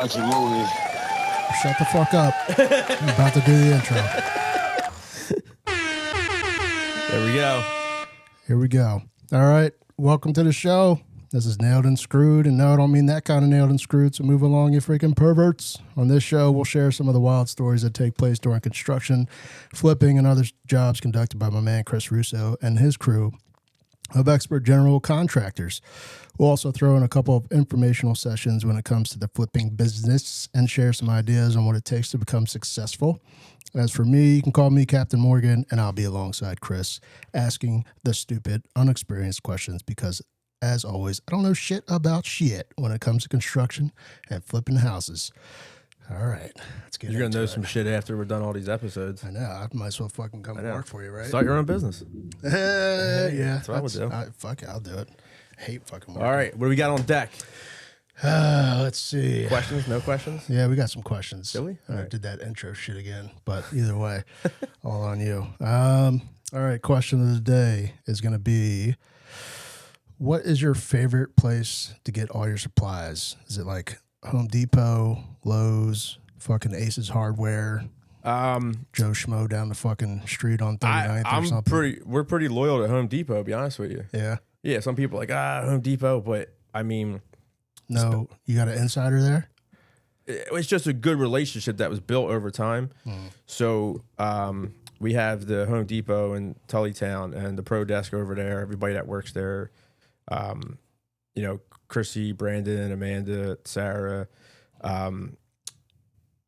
like you loaded. Shut the fuck up. I'm about to do the intro. There we go. Here we go. All right. Welcome to the show. This is Nailed and Screwed. And no, I don't mean that kind of nailed and screwed. So move along, you freaking perverts. On this show, we'll share some of the wild stories that take place during construction, flipping, and other jobs conducted by my man Chris Russo and his crew of expert general contractors. We'll also throw in a couple of informational sessions when it comes to the flipping business and share some ideas on what it takes to become successful. As for me, you can call me Captain Morgan, and I'll be alongside Chris asking the stupid, unexperienced questions because, as always, I don't know shit about shit when it comes to construction and flipping houses. All right, let's get You're going to know it. some shit after we're done all these episodes. I know. I might as well fucking come and work for you, right? Start your own business. Yeah. That's what I would do. Fuck it, I'll do it. Hate fucking work. All right, what do we got on deck? Let's see. Questions? No questions? Yeah, we got some questions. Did we? I All right. did that intro shit again, but either way, all on you. All right, question of the day is going to be, what is your favorite place to get all your supplies? Is it like Home Depot, Lowe's, fucking Aces Hardware, Joe Schmo down the fucking street on 39th or something? We're pretty loyal to Home Depot, to be honest with you. Yeah. Yeah, some people are like, Home Depot, but I mean... No, you got an insider there? It's just a good relationship that was built over time. So we have the Home Depot in Tullytown and the Pro Desk over there, everybody that works there, you know, Chrissy, Brandon, Amanda, Sarah,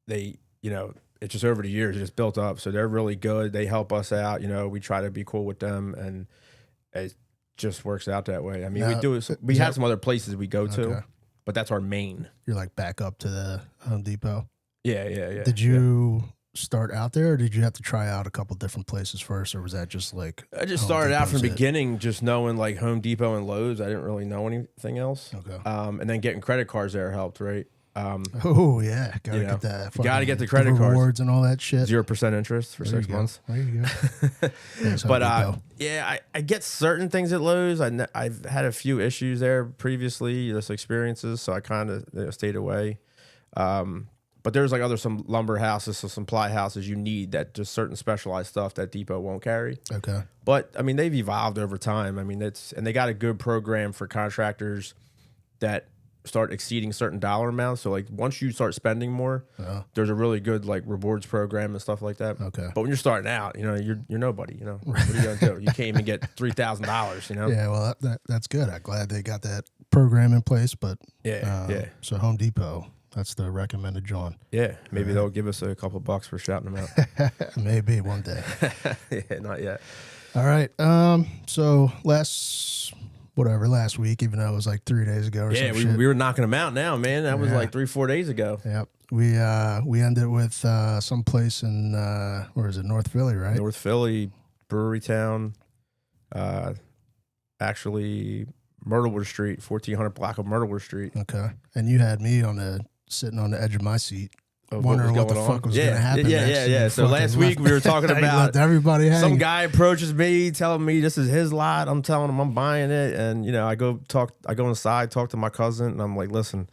they, you know, it's just over the years, it's just built up. So they're really good. They help us out. You know, we try to be cool with them, and it just works out that way. I mean, Now, we do it. We have some other places we go to, Okay. but that's our main. You're like back up to the Home Depot. Yeah. Did you start out there, or did you have to try out a couple different places first, or was that just like I just Home started out from the Depot's it? beginning, just knowing like Home Depot and Lowe's. I didn't really know anything else. Okay. And then getting credit cards there helped, right? Oh yeah, gotta you know, get that. you gotta get the fucking credit cards. rewards and all that shit. 0% interest for There 6 you go. months. There you go. Yeah, it's Home But Depot. yeah, I get certain things at Lowe's. I've had a few issues there previously, just experiences, so I kind of stayed away. But there's like some lumber houses, some ply houses you need that just certain specialized stuff that Depot won't carry. Okay. But I mean, they've evolved over time. I mean, and they got a good program for contractors that start exceeding certain dollar amounts. So like once you start spending more, there's a really good like rewards program and stuff like that. Okay. But when you're starting out, you know, you're nobody. You know, what are you gonna do? You can't even get $3,000. You know. Yeah, well that's good. I'm glad they got that program in place. But Yeah. So Home Depot, that's the recommended John. Yeah. Maybe they'll give us a couple bucks for shouting them out. Maybe one day. Yeah, not yet. All right. So last week, even though it was like 3 days ago or Yeah, some we shit. were knocking them out now, man. That was Yeah. like 3-4 days ago. Yep. We ended with some place in where is it, North Philly, right? North Philly, Brewery Town, actually Myrtlewood Street, 1400 block of Myrtlewood Street. Okay. And you had me sitting on the edge of my seat, Of wondering what the going fuck on. was going to happen. Yeah. next. So last week we were talking He about left everybody hanging. some guy approaches me, telling me this is his lot. I'm telling him I'm buying it, and you know, I go inside, talk to my cousin, and I'm like, listen,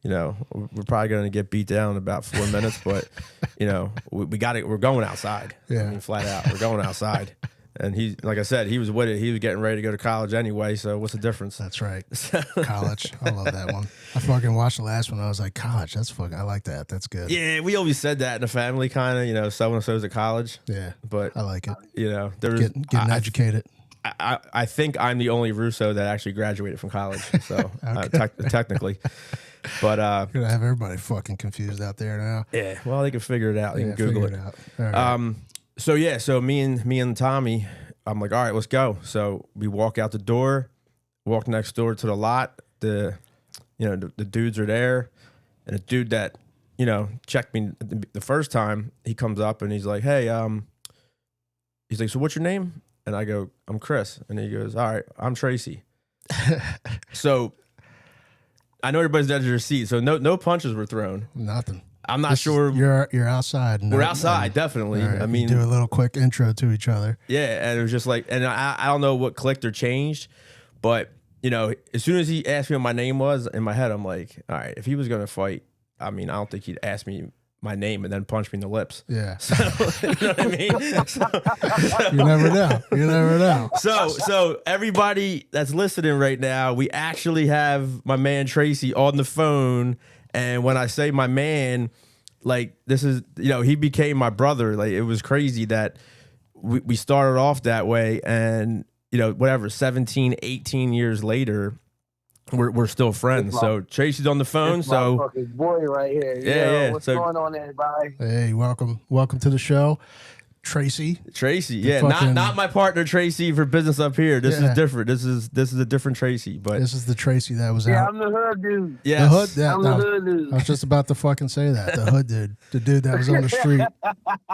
you know, we're probably going to get beat down in about 4 minutes, but you know, we got it. We're going outside. Yeah. I mean, flat out, we're going outside. And he, like I said, he was with it. He was getting ready to go to college anyway. So what's the difference? That's right. College. I love that one. I fucking watched the last one. I was like, college. That's fucking. I like that. That's good. Yeah, we always said that in the family, kind of. You know, so and so's at college. Yeah. But I like it. you know, there's Getting educated. I think I'm the only Russo that actually graduated from college. So technically, but Gonna have everybody fucking confused out there now. yeah. Well, they can figure it out. They can Google figure it. out. All right. So me and Tommy, I'm like, all right, let's go. So we walk out the door, walk next door to the lot. The dudes are there, and a dude that, you know, checked me the first time, he comes up and he's like, hey, he's like, so what's your name? And I go, I'm Chris. And he goes, all right, I'm Tracy. So I know everybody's at their seat, so no punches were thrown. Nothing. I'm not sure. You're outside. We're outside, definitely. All right, I mean, do a little quick intro to each other. yeah, and it was just like, and I don't know what clicked or changed, but you know, as soon as he asked me what my name was, in my head, I'm like, all right, if he was gonna fight, I mean, I don't think he'd ask me my name and then punch me in the lips. Yeah. So, you know what I mean? So, You never know. You never know. So everybody that's listening right now, we actually have my man Tracy on the phone. And when I say my man, like this is, he became my brother. Like it was crazy that we started off that way. And, whatever, 17, 18 years later, we're still friends. So Tracy's on the phone. So fucking boy right here. Yeah. What's going on, everybody? Hey, welcome to the show, Tracy. Yeah, not my partner Tracy for business up here. This is different. This is a different Tracy. But this is the Tracy that was Yeah, out. I'm the hood dude. Yes. The hood. I'm the hood dude. I was just about to fucking say that. The hood dude, the dude that was on the street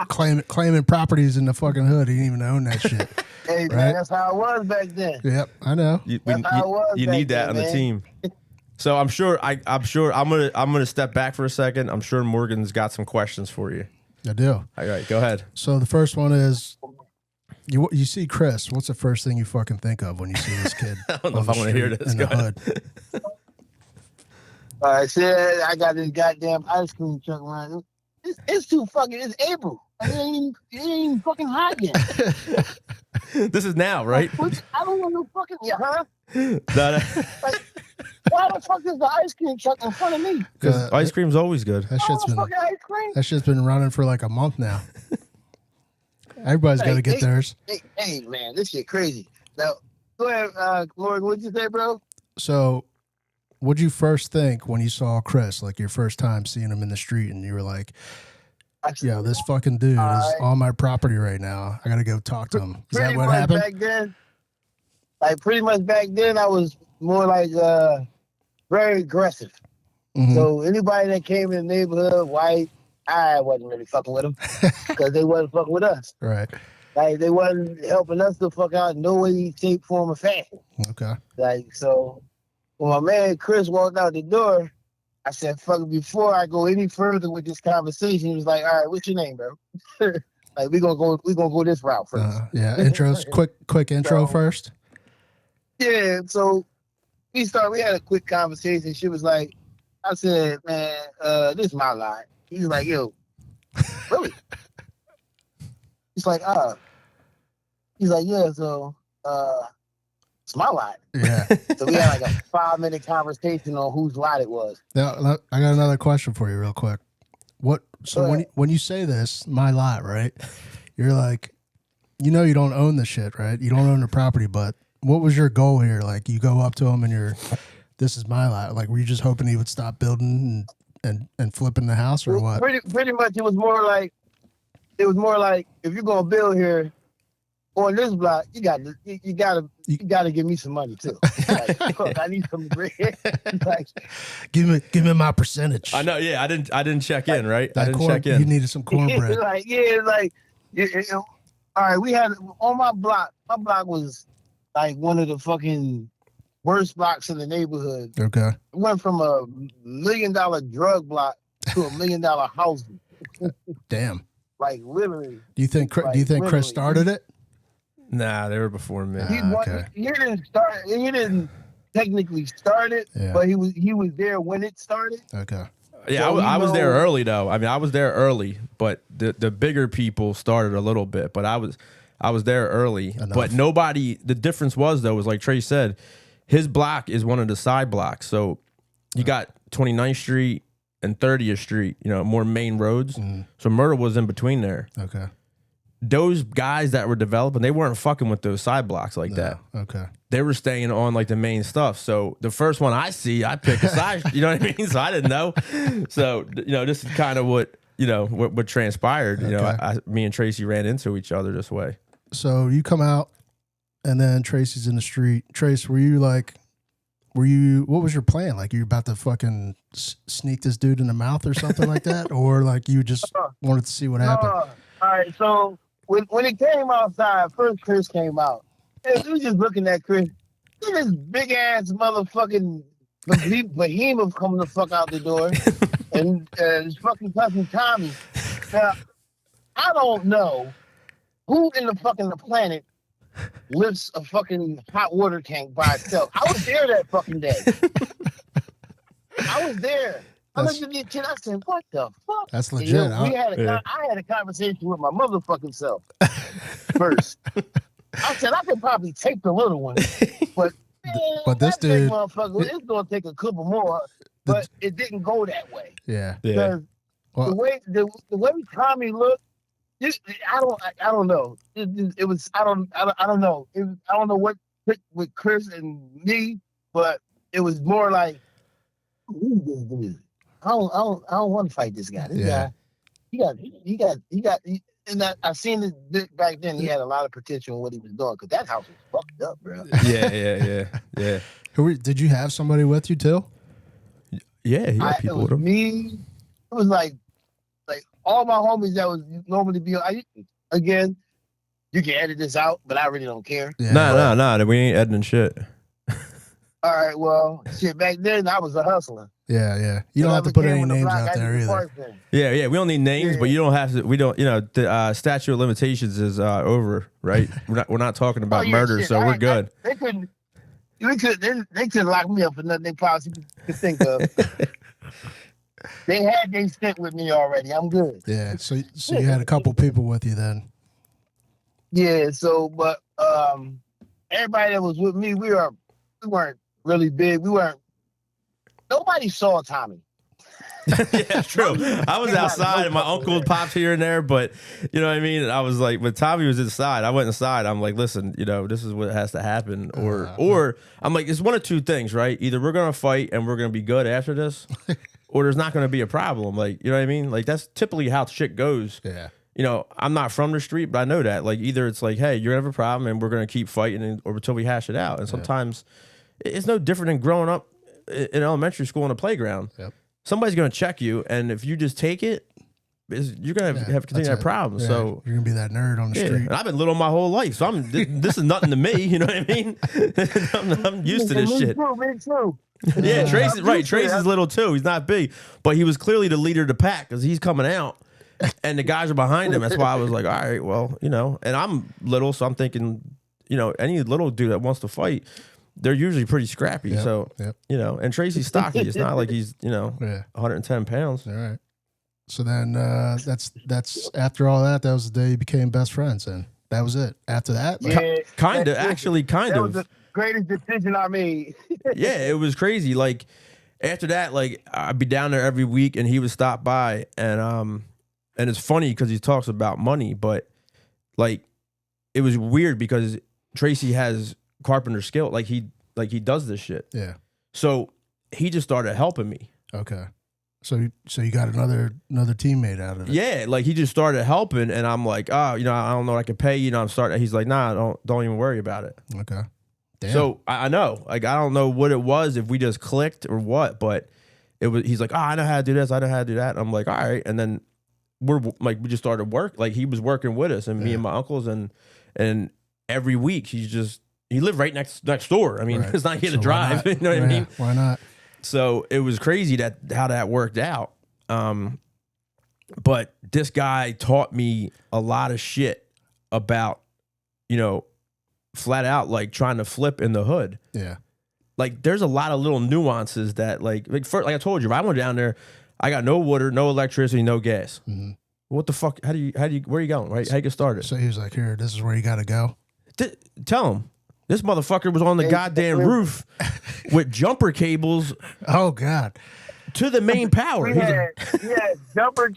claiming properties in the fucking hood. He didn't even own that shit. Hey, Right? man, that's how it was back then. Yep, I know. You back need that then, on the man. team. So I'm sure I'm gonna step back for a second. I'm sure Morgan's got some questions for you. I do. All right, go ahead. So the first one is, you see Chris. What's the first thing you fucking think of when you see this kid? I don't know if I want to hear this. in the Go ahead. hood. I said I got this goddamn ice cream truck around. It's too fucking. It's April. It ain't even fucking hot yet. This is now, right? I don't want no fucking. Yeah, huh? That- Why the fuck is the ice cream truck in front of me? Because ice cream's always good. That shit's been fucking ice cream. that shit's been running for like a month now. Everybody's got to get theirs. Hey, man, this shit crazy. Now, go ahead, Morgan. What'd you say, bro? So, what'd you first think when you saw Chris? Like your first time seeing him in the street, and you were like, "Yeah, this fucking dude is on my property right now. I got to go talk to him." Is that what happened? Back then, pretty much back then, I was more like very aggressive. Mhm. So anybody that came in the neighborhood, white, I wasn't really fucking with them because they wasn't fucking with us. Right. Like they wasn't helping us to fuck out in no way, shape, form, or fashion. Okay. Like so, when my man Chris walked out the door, I said, "Fuck it." Before I go any further with this conversation, he was like, "All right, what's your name, bro?" Like we gonna go this route first. Yeah. Intros. quick intro first. Yeah. So we had a quick conversation. She was like, I said, "Man, this is my lot." He's like, "Yo, really?" He's like, he's like, "Yeah, so it's my lot." Yeah. So we had like a 5-minute conversation on whose lot it was. Now, I got another question for you, real quick. So when you say this, my lot, right? You're like, you don't own the shit, right? You don't own the property, but what was your goal here? Like, you go up to him and this is my lot. Like, were you just hoping he would stop building and flipping the house, or what? Pretty much, it was more like if you're gonna build here on this block, you gotta give me some money too. Like, look, I need some bread. Like, give me my percentage. I know. Yeah, I didn't check in. Right. I didn't corn, check in. You needed some cornbread. all right. We had on my block. My block was like one of the fucking worst blocks in the neighborhood. Okay. It went from a $1 million drug block to $1 million house. Damn. Like literally. Do you think Chris started it? Nah, they were before me. Okay. He didn't start. He didn't technically start it, but he was there when it started. Okay. Yeah, So I was there early though. I mean, I was there early, but the bigger people started a little bit. But I was there early. Enough. But nobody. The difference was like Trey said, his block is one of the side blocks. So you got 29th Street and 30th Street. More main roads. So Myrtle was in between there. Okay. Those guys that were developing, they weren't fucking with those side blocks like that. Okay. They were staying on like the main stuff. So the first one I see, I pick a side. You know what I mean? So I didn't know. So this is kind of what what transpired. Okay. Me and Tracy ran into each other this way. So you come out, and then Tracy's in the street. Trace, what was your plan? Like, you about to fucking sneak this dude in the mouth or something like that? Or like you just wanted to see what happened? All right, so when it came outside, first Chris came out. And we was just looking at Chris. See this big ass motherfucking behemoth coming the fuck out the door. And his fucking cousin Tommy. Now, I don't know who in the fucking planet lifts a fucking hot water tank by itself. I was there that fucking day. I was there. I looked at the kid. I said, "What the fuck?" That's And, legit. I had a conversation with my motherfucking self first. I said I could probably take the little one, but man, But this that big dude- motherfucker, it's gonna take a couple more. But it didn't go that way. Yeah. Yeah. Because Well- the way Tommy looked, I don't know. It was I don't know. I don't know what clicked with Chris and me, but it was more like, who is this dude? I don't want to fight this guy. This Yeah. guy, he got. And I seen it back then. He had a lot of potential in what he was doing because that house was fucked up, bro. Yeah. Did you have somebody with you too? Yeah, he had It people was with him. me. It was like all my homies that was normally be. Again, you can edit this out, but I really don't care. Yeah. No. We ain't editing shit. All right, well, shit. Back then, I was a hustler. Yeah. You don't have to put any names out there either. Yeah. We don't need names, but you don't have to. We don't. The statute of limitations is over, right? We're not talking about murder, so we're good. They couldn't lock me up for nothing they possibly could think of. They had their stint with me already. I'm good. Yeah. So you had a couple people with you then. Yeah. So, but everybody that was with me, we weren't really big. Nobody saw Tommy. Yeah, true. I was outside and my uncle popped here and there, but you know what I mean? I was like, when Tommy was inside, I went inside. I'm like, listen, this is what has to happen. Or I'm like, it's one of two things, right? Either we're going to fight and we're going to be good after this, or there's not going to be a problem. Like, you know what I mean? Like, that's typically how shit goes. Yeah. I'm not from the street, but I know that. Like, either it's like, hey, you're going to have a problem and we're going to keep fighting or until we hash it out. And sometimes it's no different than growing up in elementary school on a playground. Yep. Somebody's going to check you, and if you just take it, you're going to have continue to have problems. Yeah, So you're gonna be that nerd on the street. and I've been little my whole life, so this is nothing to me. You know what I mean? I'm used to this shit. Me too. Yeah, Tracy's right. I'm Tracy's little too. He's not big, but he was clearly the leader of the pack because he's coming out, and the guys are behind him. That's why I was like, all right, well, and I'm little, so I'm thinking, any little dude that wants to fight, they're usually pretty scrappy. Yep, So, yep. and Tracy's stocky. It's not like he's, Yeah. 110 pounds. All right. So then that's after all that was the day you became best friends, and that was it. After that, Kind of. that was the greatest decision I made. Yeah, it was crazy. Like after that, like I'd be down there every week, and he would stop by, and it's funny because he talks about money, but like it was weird because Tracy has carpenter skill, like he does this shit. Yeah. So he just started helping me. Okay. So you got another teammate out of it. Yeah, like he just started helping, and I'm like, I don't know what I can pay you. I'm starting. He's like, nah, don't even worry about it. Okay. Damn. So I know, like I don't know what it was, if we just clicked or what, but it was. He's like, I know how to do this. I know how to do that. And I'm like, all right. And then we just started work. Like he was working with us, and me and my uncles, and every week he lived right next door. I mean, Right. it's not here to So why drive. not? You know what I mean? Why not? So it was crazy how that worked out. But this guy taught me a lot of shit about, flat out like trying to flip in the hood. Yeah. Like there's a lot of little nuances that like first, like I told you, if I went down there, I got no water, no electricity, no gas. Mm-hmm. What the fuck? How do you, where are you going? Right? How you get started? So he was like, here, this is where you got to go. Tell him. This motherfucker was on the goddamn roof with jumper cables. Oh God. To the main power. We had jumper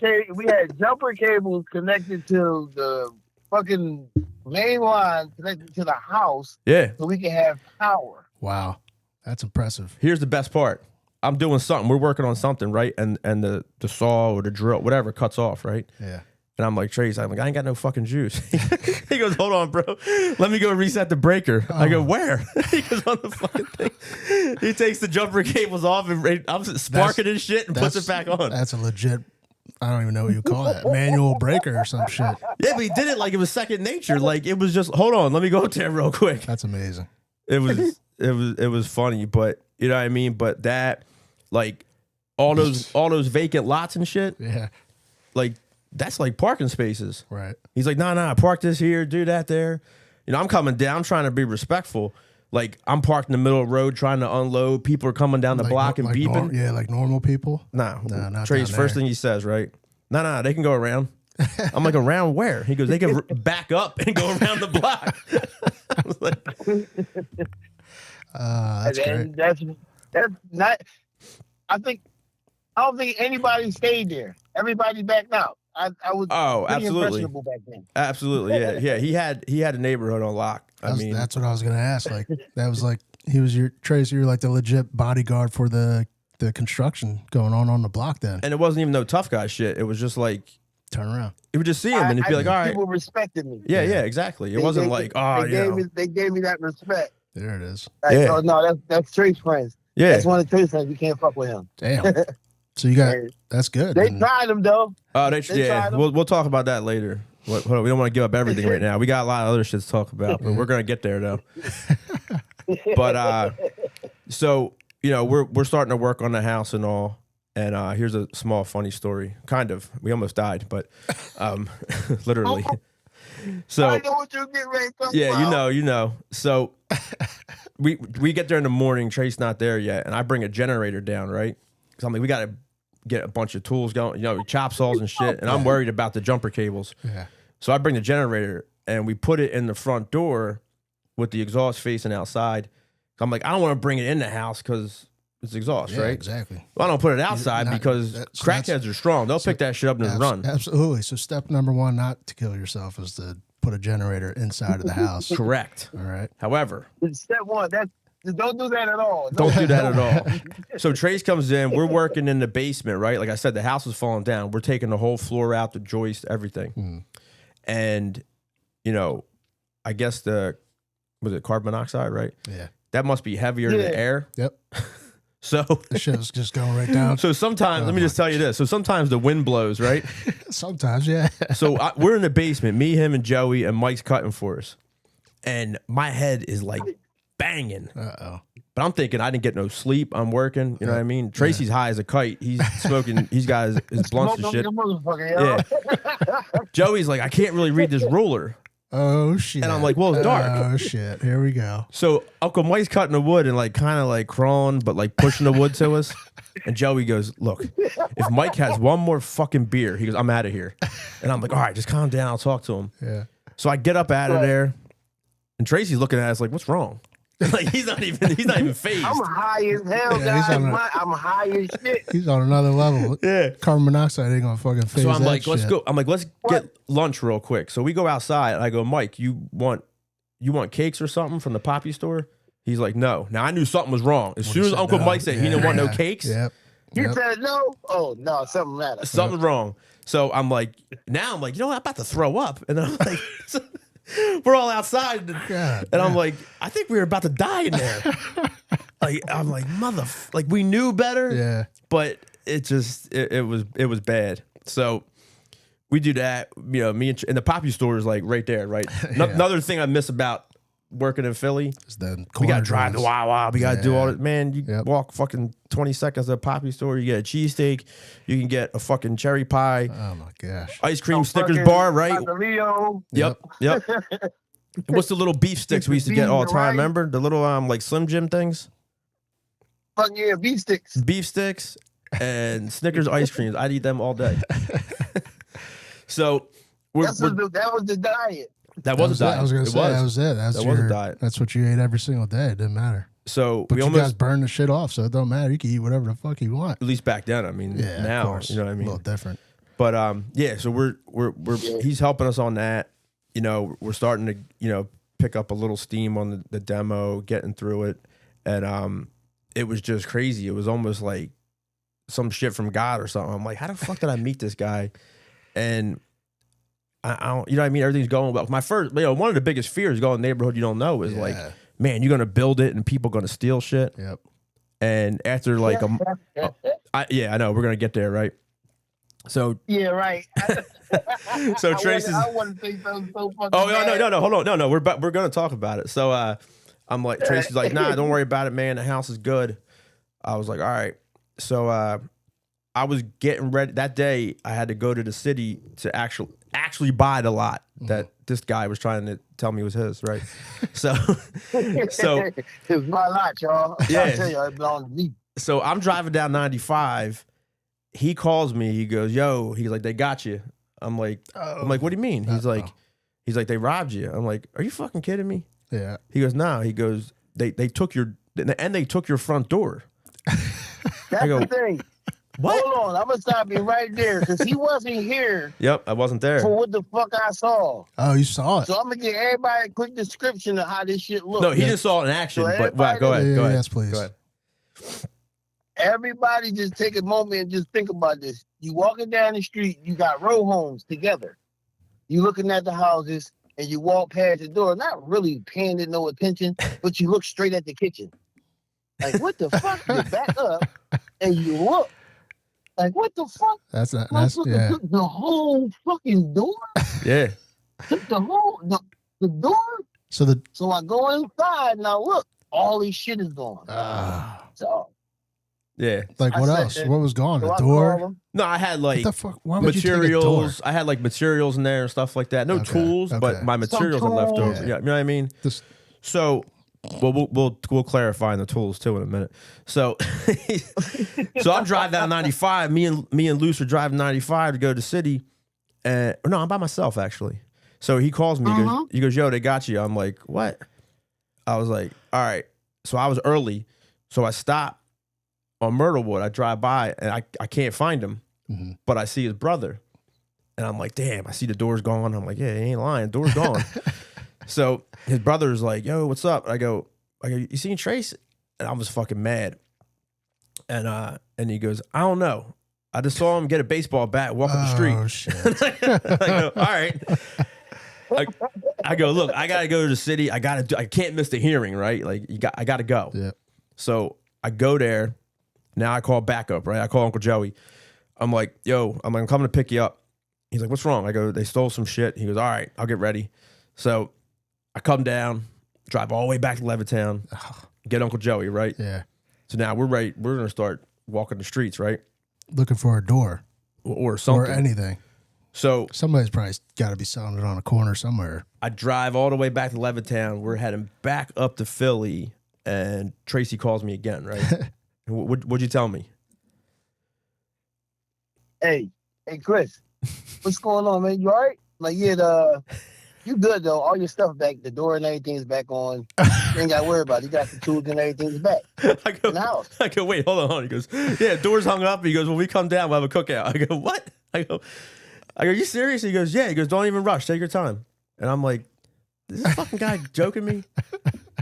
cables connected to the fucking main line connected to the house. Yeah. So we can have power. Wow. That's impressive. Here's the best part. I'm doing something. We're working on something, right? And the saw or the drill, whatever, cuts off, right? Yeah. And I'm like, Trace, I ain't got no fucking juice. He goes, hold on, bro. Let me go reset the breaker. I go, where? He goes on the fucking thing. He takes the jumper cables off and I'm sparking his shit and puts it back on. That's a legit, I don't even know what you call that, manual breaker or some shit. Yeah, but he did it like it was second nature. Like it was just, hold on, let me go up there real quick. That's amazing. It was funny, but you know what I mean? But that, like, all those vacant lots and shit, Yeah. like, that's like parking spaces. Right. He's like, nah, park this here, do that there. I'm coming down, trying to be respectful. Like I'm parked in the middle of the road trying to unload. People are coming down the block and beeping. Like normal people. No, not Trey's down first there. thing he says, right? No, they can go around. I'm like, around where? He goes, they can back up and go around the block. I was like, That's great. That's not. I don't think anybody stayed there. Everybody backed out. I was pretty impressionable back then. Absolutely, yeah. He had a neighborhood on lock. That's what I was gonna ask. Like that was like he was your Tracy. You're like the legit bodyguard for the construction going on the block then. And it wasn't even no tough guy shit. It was just like turn around. You would just see him and he'd be like, all right. People respected me. Yeah, exactly. It wasn't like, they gave me that respect. There it is. Like, oh no, that's Trey's friends. Yeah, that's one of Trey's friends. We can't fuck with him. Damn. So you got that's good. They tried him though. Oh, they we'll talk about that later. Hold on, we don't want to give up everything right now. We got a lot of other shit to talk about, but we're gonna get there though. But so we're starting to work on the house and all. And here's a small funny story. Kind of. We almost died, but literally. So I know what you're getting ready to talk about. Yeah, you know. So we get there in the morning. Trey's not there yet, and I bring a generator down, right? Because I'm like, we got to get a bunch of tools going, chop saws and shit. And I'm worried about the jumper cables. Yeah. So I bring the generator and we put it in the front door with the exhaust facing outside. I'm like, I don't want to bring it in the house because it's exhaust, right? Exactly. Well, I don't put it outside because crackheads are strong. They'll pick that shit up and run. Absolutely. So step number one, not to kill yourself, is to put a generator inside of the house. Correct. All right. However, step one, don't do that at all. Don't do that at all. So Trace comes in. We're working in the basement, right? Like I said, the house is falling down. We're taking the whole floor out, the joist, everything. And, I guess was it carbon monoxide, right? Yeah. That must be heavier than air. Yep. So the shit was just going right down. So sometimes, let me just tell you this. So sometimes the wind blows, right? Sometimes, yeah. So we're in the basement, me, him, and Joey, and Mike's cutting for us. And my head is like banging. Uh-oh. But I'm thinking I didn't get no sleep. I'm working. You know what I mean? Tracy's high as a kite. He's smoking. He's got his blunts and shit. Yeah. Joey's like, I can't really read this ruler. Oh, shit. And I'm like, well, it's dark. Oh, shit. Here we go. So Uncle Mike's cutting the wood and kind of crawling, but pushing the wood to us. And Joey goes, look, if Mike has one more fucking beer, he goes, I'm out of here. And I'm like, all right, just calm down. I'll talk to him. Yeah. So I get up out of there. And Tracy's looking at us like, what's wrong? He's not even phased. I'm high as hell, guys. I'm high as shit. He's on another level. Yeah. Carbon monoxide ain't gonna fucking phase. So I'm like, shit. let's go. I'm like, let's get lunch real quick. So we go outside. And I go, Mike, you want cakes or something from the Poppy store? He's like, no. Now I knew something was wrong. As soon as Uncle Mike said he didn't want no cakes. Yep. You said no? Oh no, something matters. Something's wrong. So I'm like, I'm like, I'm about to throw up. And then I'm like, we're all outside, and I'm like, I think we were about to die in there. I'm like, we knew better, but it just it was bad. So we do that, me and the Poppy store is right there, right? Another thing I miss about working in Philly is we got to drive to Wawa. We got to do all that. Man, you walk fucking 20 seconds to a Poppy store. You get a cheesesteak. You can get a fucking cherry pie. Oh, my gosh. Ice cream Snickers bar, right? Yep. What's the little beef sticks we used to get all the time? Remember? The little Slim Jim things? Fuck yeah, beef sticks. Beef sticks and Snickers ice creams. I'd eat them all day. So that was the diet. That was a diet. I was going to say, that was it. That was a diet. That's what you ate every single day. It didn't matter. So but you guys burn the shit off, so it don't matter. You can eat whatever the fuck you want. At least back then. I mean, now, you know what I mean? A little different. But so we're he's helping us on that. We're starting to, pick up a little steam on the demo, getting through it. And it was just crazy. It was almost like some shit from God or something. I'm like, how the fuck did I meet this guy? And I don't, you know what I mean? Everything's going well. My first, one of the biggest fears going to a neighborhood you don't know is man, you're going to build it and people going to steal shit. Yep. And after I know we're going to get there, right? So yeah, right. So Trace I wouldn't think that was so fucking no, hold on, no, we're going to talk about it. So I'm like, Tracy's like, nah, don't worry about it, man. The house is good. I was like, all right. So I was getting ready that day. I had to go to the city to actually buy the lot that this guy was trying to tell me was his, right? So It's my lot, y'all. Yeah. I tell you, it belongs to me. So I'm driving down 95. He calls me. He goes, "Yo," he's like, "They got you." I'm like, "What do you mean?" He's like, "They robbed you." I'm like, "Are you fucking kidding me?" Yeah. He goes, "No." He goes, "They took your front door." That's the thing. What? Hold on, I'm gonna stop you right there because he wasn't here Yep, I wasn't there. for what the fuck I saw. Oh, you saw it. So I'm gonna give everybody a quick description of how this shit looks. No, he just saw it in action. So But go ahead. Yeah, Go ahead. yes, please. Go ahead. Everybody just take a moment and just think about this. You walking down the street, you got row homes together. You looking at the houses and you walk past the door, not really paying it no attention, but you look straight at the kitchen. Like, what the fuck? You back up and you look. Like, what the fuck? That's yeah. Took the whole fucking door? Yeah. Took the whole the door? So I go inside and I look, all this shit is gone. So Yeah. like, what else? What was gone? so The I door? call them. No, I had like What the fuck? Why would you take a door? materials. I had like materials in there and stuff like that. No Okay, tools, but okay. my materials are left over. tools. Yeah, you know what I mean? This- So, well, we'll clarify in the tools too in a minute. So, so I'm driving down 95. Me and Luce are driving 95 to go to the city, and no, I'm by myself actually. So he calls me. He goes, "Yo, they got you." I'm like, "What?" I was like, "All right." So I was early, so I stop on Myrtlewood. I drive by and I can't find him, but I see his brother, and I'm like, "Damn!" I see the door's gone. I'm like, "Yeah, he ain't lying. Door's gone." So his brother's like, "Yo, what's up?" I go, "You seen Trace?" And I was fucking mad. And he goes, "I don't know. I just saw him get a baseball bat, walk up the street." Oh shit. I go, "All right." I go, "Look, I gotta go to the city. I can't miss the hearing, right? Like I gotta go." Yeah. So I go there. Now I call backup, right? I call Uncle Joey. I'm like, "Yo, I'm coming to pick you up." He's like, "What's wrong?" I go, "They stole some shit." He goes, "All right, I'll get ready." So I come down, drive all the way back to Levittown, get Uncle Joey, right? Yeah. So now we're ready. We're gonna start walking the streets, right? Looking for a door Or something. or anything. So Somebody's probably got to be selling it on a corner somewhere. I drive all the way back to Levittown. We're heading back up to Philly, and Tracy calls me again, right? What'd you tell me? Hey, Chris, what's going on, man? You all right? Like, yeah, you good though. All your stuff back, the door and everything's back on. You ain't got to worry about it. You got the tools and everything's back in the house. I go, "Wait, hold on." He goes, "Yeah, door's hung up." He goes, "When we come down, we'll have a cookout." I go, "What?" I go, "You serious?" He goes, "Yeah." He goes, "Don't even rush. Take your time." And I'm like, "Is this fucking guy joking me?"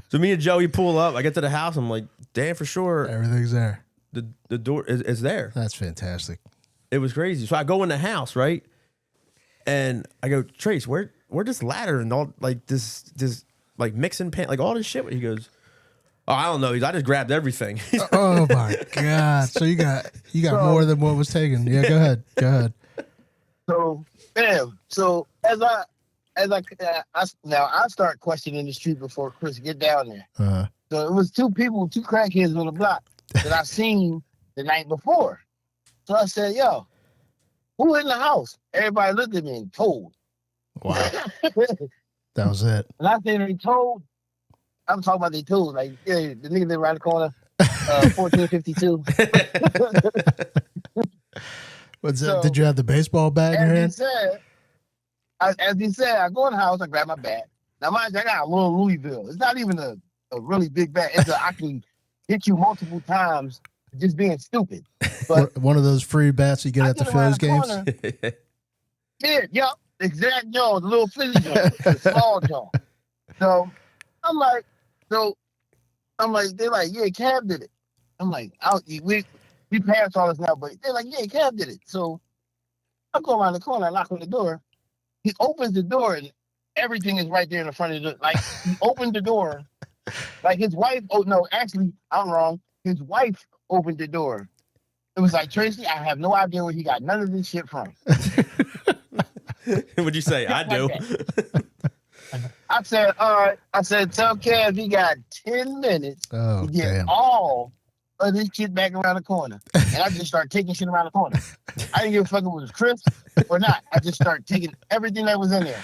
So me and Joey pull up. I get to the house. I'm like, "Damn, for sure, Everything's there. the door is there." That's fantastic. It was crazy. So I go in the house, right? And I go, "Trace, where this ladder and all like this like mixing pan, like all this shit?" He goes, "Oh, I don't know." I just grabbed everything. Oh my god! So you got more than what was taken. Yeah, go ahead. So, bam. So as I start questioning the street before Chris get down there. So it was two crackheads on the block that I seen the night before. So I said, "Yo, who in the house?" Everybody looked at me and told. Wow, that was it. And I said they told. I'm talking about they told. Like, yeah, the nigga that around the corner, 1452. What's that? Did you have the baseball bat in your hand? As he said, I go in the house, I grab my bat. Now, mind you, I got a little Louisville. It's not even a really big bat. I can hit you multiple times just being stupid. But One of those free bats you get at the Phillies games? Yeah, exact Jones, the little Philly Jones, the small Jones. So I'm like, they're like, "Yeah, Cab did it." I'm like, we passed all this now, but they're like, "Yeah, Cab did it." So I go around the corner, I knock on the door. He opens the door and everything is right there in the front of the door. Like, he opened the door. Like his wife, actually, I'm wrong. His wife opened the door. It was like, "Tracy, I have no idea where he got none of this shit from." What'd you say? I do. I said, "All right." I said, "Tell Kev he got 10 minutes to get all this shit back around the corner. And I just start taking shit around the corner. I didn't give a fuck if it was crisp or not. I just started taking everything that was in there.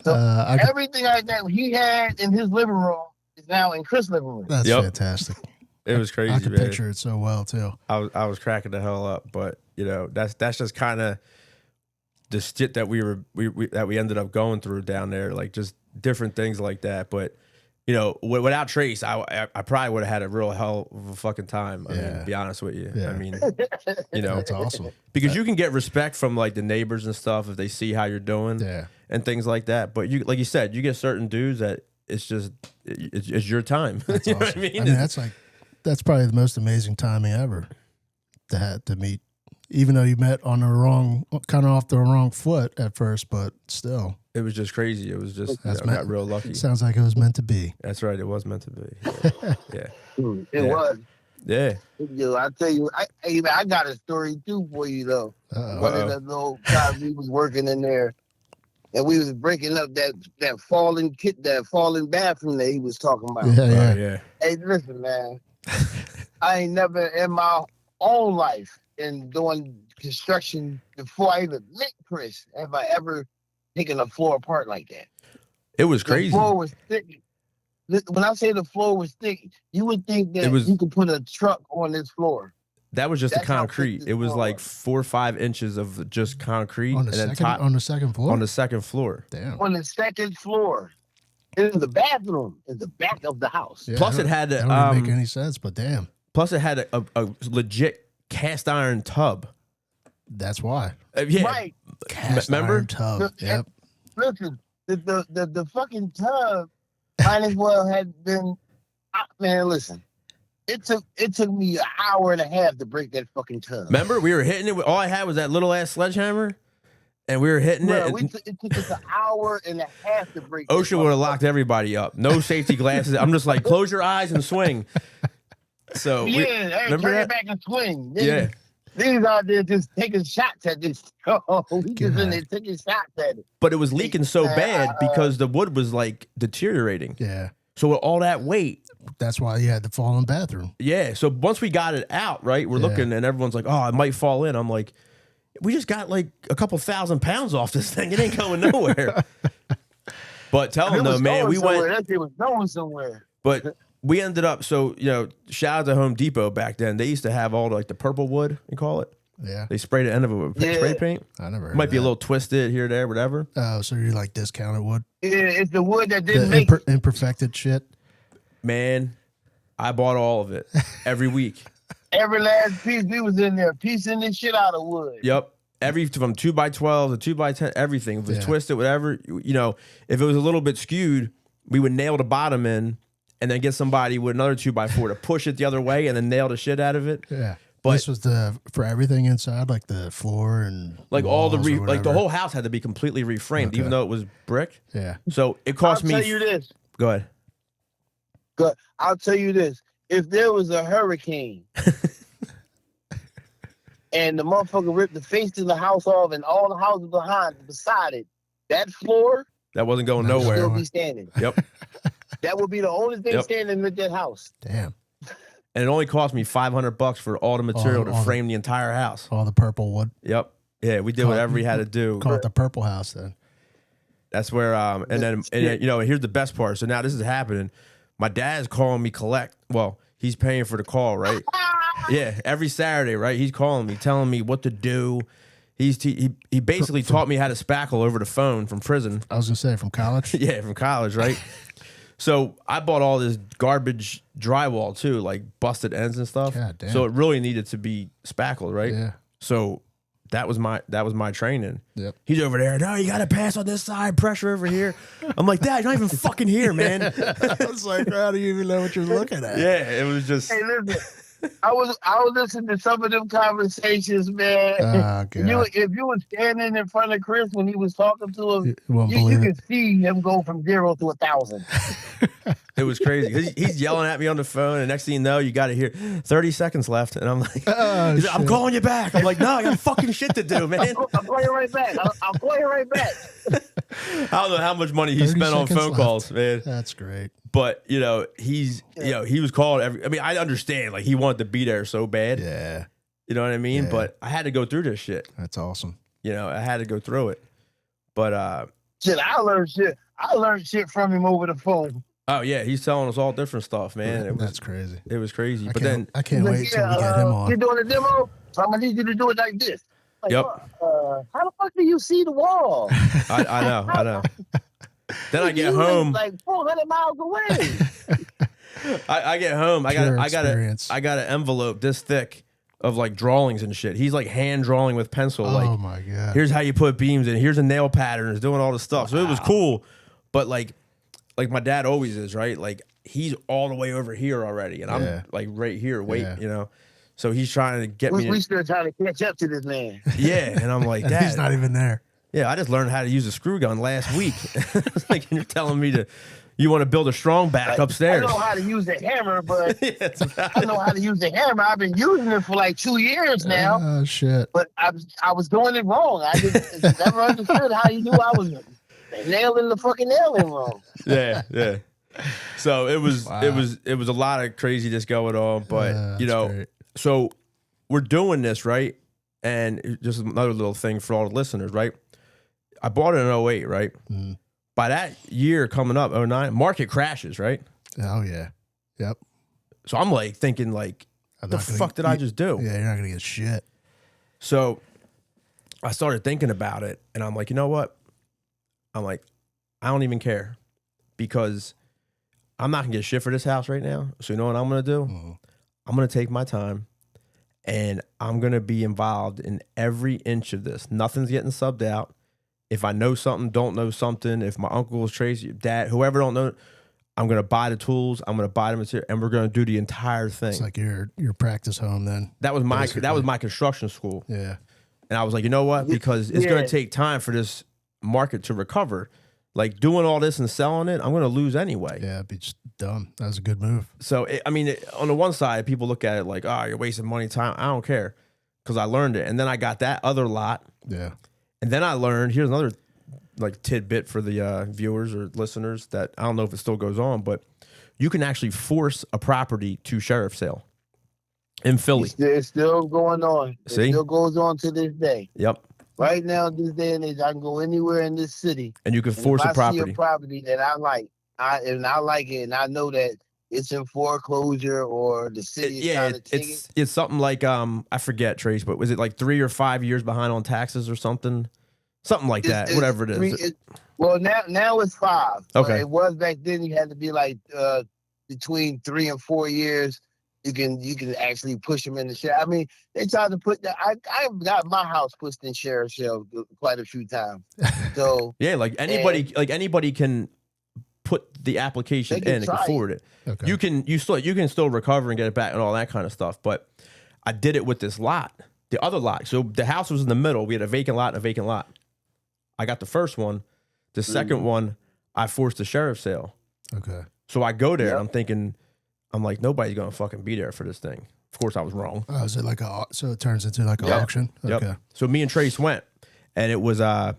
So everything like that he had in his living room is now in Chris' living room. That's fantastic. It was crazy. I can man. picture it so well too. I was cracking the hell up, but that's just kind of the shit that we ended up going through down there, like just different things like that. But without Trace, I probably would have had a real hell of a fucking time. I mean, to be honest with you. Yeah. I mean, that's awesome. Because you can get respect from like the neighbors and stuff if they see how you're doing, and things like that. But you, like you said, you get certain dudes that it's just it's your time. That's you know awesome. what I mean? That's probably the most amazing timing ever to meet. Even though you met on the wrong, kind of off the wrong foot at first, but still. It was just crazy. It was just got real lucky. Sounds like it was meant to be. That's right. It was meant to be. Yeah. It was. Yeah. I tell you, I got a story too for you though. One of the little times we was working in there, and we was breaking up that fallen bathroom that he was talking about. Yeah. Hey, listen, man. I ain't never in my own life in doing construction before I even met Chris have I ever taken a floor apart like that. It was crazy. The floor was thick. When I say the floor was thick, you would think that you could put a truck on this floor. That was just the concrete. It was like 4 or 5 inches of just concrete on the second floor. On the second floor. Damn. On the second floor. In the bathroom, in the back of the house. Yeah, plus, it had that don't make any sense, but damn. Plus, it had a legit cast iron tub. That's why. Right. Cast iron tub. Yep. Listen, the fucking tub might as well have been. Man, listen. It took me an hour and a half to break that fucking tub. Remember, we were hitting it. All I had was that little ass sledgehammer. And we were hitting it. It took us an hour and a half to break. Ocean would have locked everybody up. No safety glasses. I'm just like, close your eyes and swing. So turn it back and swing. These out there just taking shots at this. We just in there taking shots at it. But it was leaking so bad because the wood was like deteriorating. Yeah. So with all that weight. That's why you had the fallen bathroom. Yeah. So once we got it out, right, we're looking and everyone's like, oh, it might fall in. I'm like, we just got like a couple 1,000 pounds off this thing. It ain't going nowhere. But tell them though, man, we went. That thing was going somewhere. But we ended up. So shout out to Home Depot back then. They used to have all the purple wood. You call it. Yeah. They sprayed the end of it with spray paint. I never heard Might of be that. a little twisted here, there, whatever. Oh, so you're like discounted wood? Yeah, it's the wood that didn't make imperfected shit. Man, I bought all of it every week. Every last piece we was in there, piecing this shit out of wood. Yep. From 2x12 to 2x10, everything. If it was twisted, whatever, if it was a little bit skewed, we would nail the bottom in and then get somebody with another 2x4 to push it the other way and then nail the shit out of it. Yeah. But this was for everything inside, like the floor and like all the whole house had to be completely reframed, even though it was brick. Yeah. So it cost me. I'll tell you this. Go ahead. I'll tell you this. If there was a hurricane and the motherfucker ripped the face of the house off and all the houses beside it, that floor that wasn't going nowhere. Still be standing. Yep. That would be the only thing standing with that house. Damn. And it only cost me $500 for all the material to frame the entire house. All the purple wood. Yep. Yeah, we did whatever we had to do. Call it the purple house then. That's where and then here's the best part. So now this is happening. My dad's calling me collect. Well, he's paying for the call, right? Yeah, every Saturday, right? He's calling me, telling me what to do. He basically taught me how to spackle over the phone from prison. I was gonna say from college. Yeah, from college, right? So I bought all this garbage drywall too, like busted ends and stuff. God damn. So it really needed to be spackled, right? Yeah. So that was my training. Yep. He's over there. No, you got to pass on this side, pressure over here. I'm like, Dad, you're not even fucking here, man. I was like, how do you even know what you're looking at? Yeah, it was just. Hey, listen. I was listening to some of them conversations, man. Oh, God. If you were standing in front of Chris when he was talking to him, you could see him go from 0 to 1,000. It was crazy. He's yelling at me on the phone, and next thing you know, you got to hear 30 seconds left, and I'm like, he's like, I'm calling you back. I'm like, no, I got fucking shit to do, man. I'll call you right back. I'll call you right back. I don't know how much money he spent on phone calls, man. That's great. But he was called every. I mean, I understand. Like he wanted to be there so bad. Yeah. You know what I mean? Yeah. But I had to go through this shit. That's awesome. I had to go through it. But shit, I learned shit from him over the phone. oh yeah, he's telling us all different stuff, man. That's crazy. It was crazy. But I can't wait till we get him on. You're doing a demo, so I'm gonna need you to do it like this. Like, Yep. How the fuck do you see the wall? I know. Then I get You home. like 400 miles away. I get home. I got an envelope this thick of like drawings and shit. He's like hand drawing with pencil. Oh my god! Here's how you put beams in. Here's a nail patterns. Doing all this stuff. So it was cool. But like my dad always is, right? Like he's all the way over here already, and I'm like right here. Wait, So he's trying to get me. We still trying to catch up to this man. Yeah, and I'm like, Dad, he's not even there. Yeah, I just learned how to use a screw gun last week. It's like you're telling me you want to build a strong back upstairs. I know how to use a hammer, but I know how to use a hammer. I've been using it for like 2 years now. Oh shit! But I was doing it wrong. I just never understood how you knew I was nailing the fucking nailing wrong. Yeah. So it was a lot of craziness going on, but great. So we're doing this, right? And just another little thing for all the listeners, right? I bought it in 08, right? Mm. By that year coming up, 09, market crashes, right? Oh yeah. Yep. So I'm like thinking like, what the fuck did I just do? Yeah, you're not gonna get shit. So I started thinking about it, and I'm like, you know what? I'm like, I don't even care because I'm not gonna get shit for this house right now. So you know what I'm gonna do? Mm-hmm. I'm gonna take my time, and I'm gonna be involved in every inch of this. Nothing's getting subbed out. If I know something, don't know something. If my uncle is Tracy, dad, whoever don't know, I'm gonna buy the tools. I'm gonna buy the material, and we're gonna do the entire thing. It's like your practice home then. That was my construction school. Yeah. And I was like, you know what? Because it's going to take time for this market to recover. Like doing all this and selling it, I'm going to lose anyway. Yeah, it'd be just dumb. That was a good move. So, on the one side, people look at it like, oh, you're wasting money, time. I don't care because I learned it. And then I got that other lot. Yeah. And then I learned, here's another like tidbit for the viewers or listeners that I don't know if it still goes on, but you can actually force a property to sheriff sale. In Philly. It's still going on. It See? still goes on to this day. Yep. Right now, this day and age, I can go anywhere in this city. And you can force a property. See a property that I like, I like it, and I know that it's in foreclosure or the city is trying to take it. It's something like, I forget, Trace, but was it like 3 or 5 years behind on taxes or something? Something like that, whatever it is. Well, now it's 5. Okay. It was back then, you had to be like between 3 and 4 years. You can actually push them in the sheriff. I mean, they tried to put that. I got my house pushed in sheriff's sale quite a few times. So yeah, like anybody can put the application in and can forward it. Okay. You can still recover and get it back and all that kind of stuff. But I did it with this lot, the other lot. So the house was in the middle. We had a vacant lot and a vacant lot. I got the first one. The second one, I forced the sheriff's sale. Okay. So I go there. And I'm like, nobody's gonna fucking be there for this thing. Of course, I was wrong. Oh, is it like so it turns into like an auction? Okay. Yep. So me and Trace went, and it was like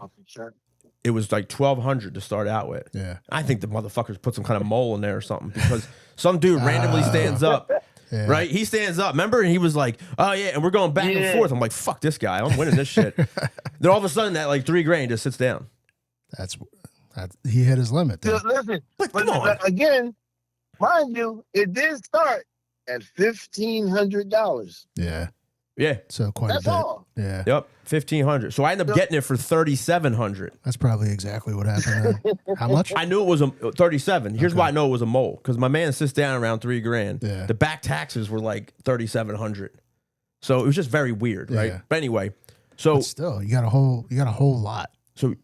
$1,200 to start out with. Yeah. I think the motherfuckers put some kind of mole in there or something because some dude randomly stands up. Yeah. Right? He stands up, remember? And he was like, oh yeah, and we're going back and forth. I'm like, fuck this guy. I'm winning this shit. Then all of a sudden that like $3,000 just sits down. That's he hit his limit. Then. Listen, but again, mind you, it did start at $1,500. Yeah. Yeah. So quite That's a bit. all. Yeah. Yep. $1,500. So I ended up getting it for $3,700. That's probably exactly what happened then. How much? I knew it was a 37. Here's why I know it was a mole. Because my man sits down around $3,000. Yeah. The back taxes were like $3,700. So it was just very weird, right? Yeah. But anyway, so but still, you got a whole lot. So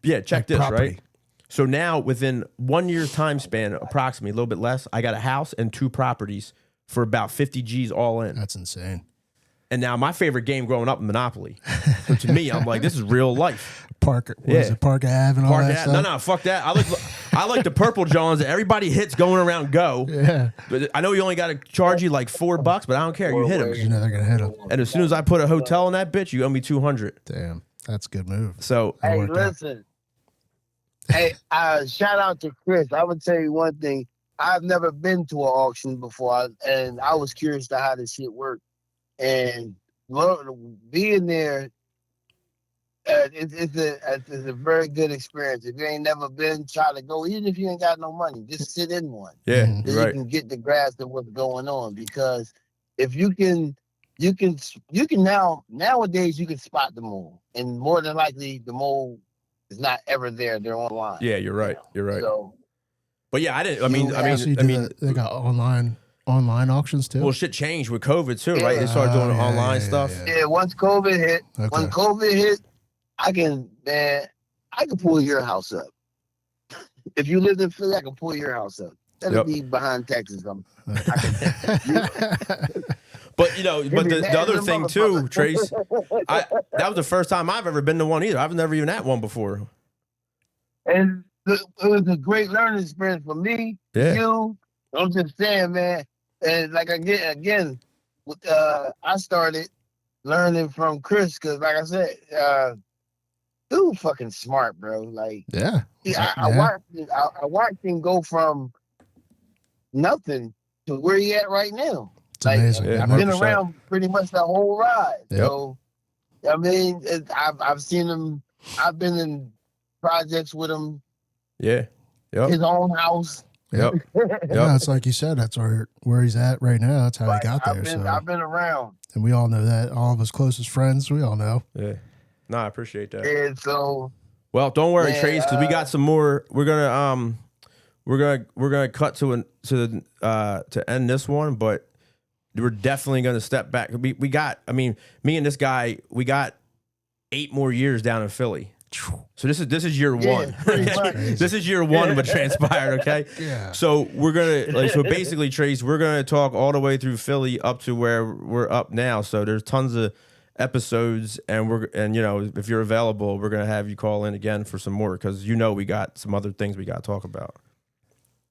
yeah, check like this, property. right? So now within 1 year's time span, approximately a little bit less, I got a house and 2 properties for about 50 G's all in. That's insane. And now my favorite game growing up, Monopoly. So to me, I'm like, this is real life. Park Ave and all that stuff? No, fuck that. I like the purple Johns that everybody hits going around go. Yeah. But I know you only got to charge you like $4, but I don't care. You hit them. You know they're going to hit them. And as soon as I put a hotel in that bitch, you owe me $200. Damn. That's a good move. So hey, listen. Hey, shout out to Chris. I would tell you one thing. I've never been to an auction before, and I was curious to how this shit worked. And being there, it's a very good experience. If you ain't never been, try to go. Even if you ain't got no money, just sit in one. Yeah, Mhm. you're You right. can get the grasp of what's going on. Because if you can nowadays you can spot the mole, and more than likely the mole is not ever there. They're online. Yeah, you're right. You're right. So, But yeah, I didn't. They got online auctions too. Well, shit changed with COVID too, right? Yeah. They started doing Yeah, online yeah, stuff. yeah. yeah, once COVID hit, Okay. I can pull your house up. If you lived in Philly, I can pull your house up. That'll Yep. be behind Texas. But the other thing too, Trace, that was the first time I've ever been to one either. I've never even at one before. And it was a great learning experience for me, Yeah. you. I'm just saying, man. And like again, I started learning from Chris because, like I said, dude, fucking smart, bro. Like, Yeah. I watched him go from nothing to where he at right now. It's amazing. Yeah, I've been 100%. around pretty much the whole ride. Yep. So, I mean, I've seen him. I've been in projects with him. Yeah. Yep. His own house. Yep. Yeah, it's like you said. That's where he's at right now. That's how he got there. I've been around. And we all know that. All of his closest friends, we all know. Yeah. No, I appreciate that. And so, Well, don't worry, man, Trace, because we got some more. We're gonna cut to end this one, but we're definitely gonna step back. We got. I mean, me and this guy, we got 8 more years down in Philly. So this is year one. This is year one what transpired. Okay. Yeah. So we're gonna so basically, Trace, we're gonna talk all the way through Philly up to where we're up now. So there's tons of episodes, and if you're available, we're gonna have you call in again for some more because we got some other things we got to talk about.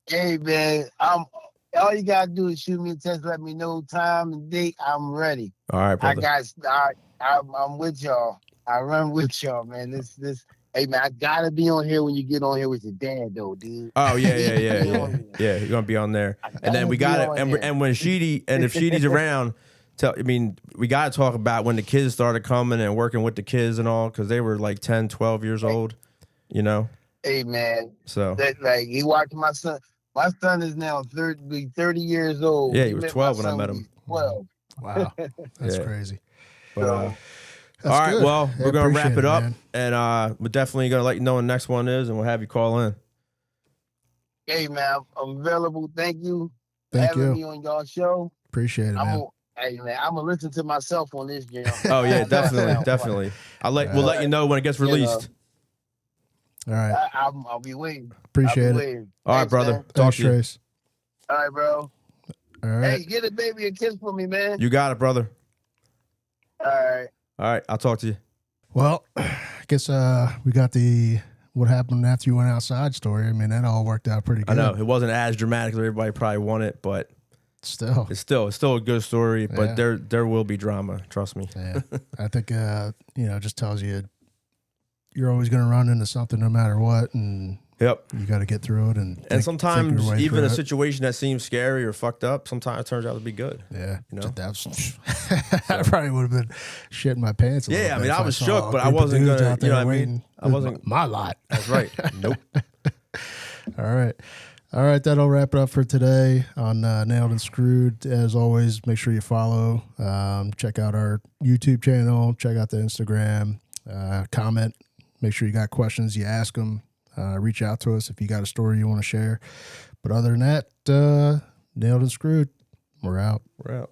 Hey man, all you gotta do is shoot me a text, let me know time and date. I'm ready. All right, brother. I'm with y'all. I run with y'all, man. This. Hey man, I gotta be on here when you get on here with your dad, though, dude. Oh yeah. Yeah, you're gonna be on there, and then we got it. And when if Sheedy's around, we got to talk about when the kids started coming and working with the kids and all because they were like 10, 12 years old. Hey man, so like he watched my son. My son is now 30 years old. Yeah, he was 12 when I met him. 12. Wow, that's Yeah. crazy. But, That's all right, good. well, we're gonna appreciate wrap it up, man. and we're definitely gonna let you know when the next one is, and we'll have you call in. Hey man, I'm available. Thank you for Thank having you. me on y'all show. Appreciate it, man. Hey man, I'm gonna listen to myself on this, Jim. Oh yeah, definitely. We'll let you know when it gets released. All right. I'll be waiting. Appreciate I'll be it. waiting. All right, Thanks, brother. man. Talk Thanks, to you. Trace. All right, bro. All right. Hey, get a baby a kiss for me, man. You got it, brother. All right. All right, I'll talk to you. Well, I guess we got the what happened after you went outside story. I mean, that all worked out pretty good. I know it wasn't as dramatic as everybody probably wanted, but Still. it's still a good story. But there will be drama. Trust me. Yeah. I think just tells you you're always going to run into something no matter what, and Yep. you got to get through it. And think sometimes your way even through a it. situation that seems scary or fucked up, sometimes it turns out to be good. Yeah, You know? I probably would have been shitting my pants. Yeah, I mean, if I was saw shook, a but I group of wasn't dudes gonna. out You know there what I mean? waiting. I wasn't. My lot. That's right. Nope. All right. That'll wrap it up for today on Nailed and Screwed. As always, make sure you follow. Check out our YouTube channel. Check out the Instagram. Comment. Make sure you got questions. You ask them. Reach out to us if you got a story you want to share. But other than that, Nailed and Screwed. We're out. We're out.